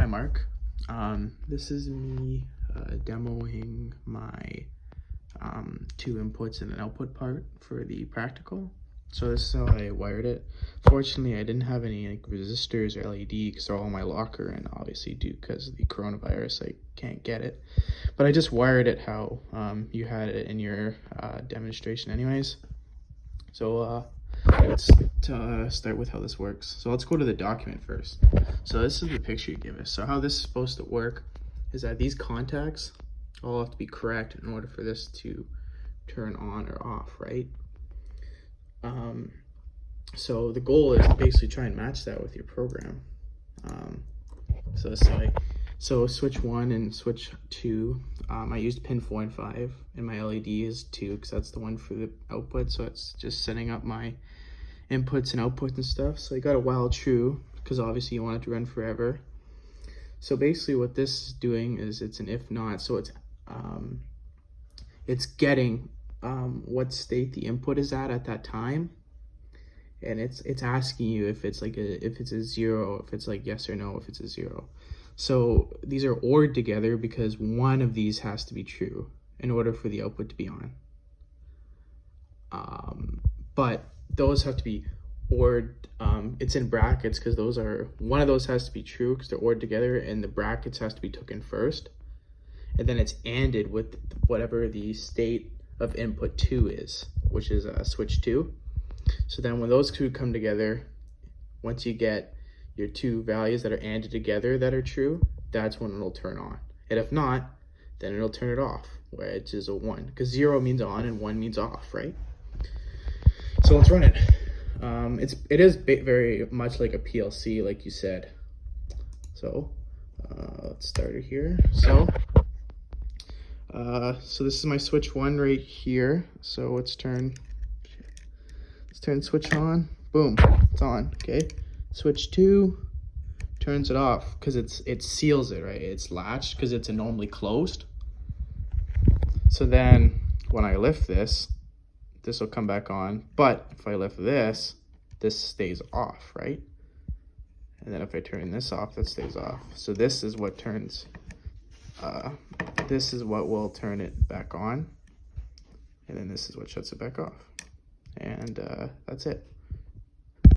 Hi Mark, this is me demoing my two inputs and an output part for the practical. So this is how I wired it. Fortunately, I didn't have any like resistors or LED because they're all in my locker, and obviously due because of the coronavirus I can't get it. But I just wired it how you had it in your demonstration anyways. So let's start with how this works. So let's go to the document first. So this is the picture you give us. So how this is supposed to work is that these contacts all have to be correct in order for this to turn on or off, right? So the goal is to basically try and match that with your program. So this way, so switch 1 and switch 2, I used pin 4 and 5, and my LED is 2 because that's the one for the output. So it's just setting up my inputs and outputs and stuff. So I got a while true because obviously you want it to run forever. So basically what this is doing is it's an if not. So it's getting what state the input is at that time, and it's asking you if it's like if it's a 0, if it's like yes or no, if it's a 0. So these are ORed together because one of these has to be true in order for the output to be on. But those have to be ORed. It's in brackets because those are, one of those has to be true because they're ORed together, and the brackets has to be taken first, and then it's ANDed with whatever the state of input 2 is, which is switch 2. So then when those two come together, once you get your two values that are ANDed together that are true, that's when it'll turn on. And if not, then it'll turn it off, which is a 1, because 0 means on and 1 means off, right? So let's run it. It is very much like a PLC, like you said. So let's start it here. So this is my switch 1 right here. So let's turn switch on. Boom, it's on. Okay. Switch 2 turns it off because it seals it, right? It's latched because it's normally closed. So then when I lift this will come back on. But if I lift this stays off, right? And then if I turn this off, that stays off. So this is what turns, this is what will turn it back on. And then this is what shuts it back off. And that's it.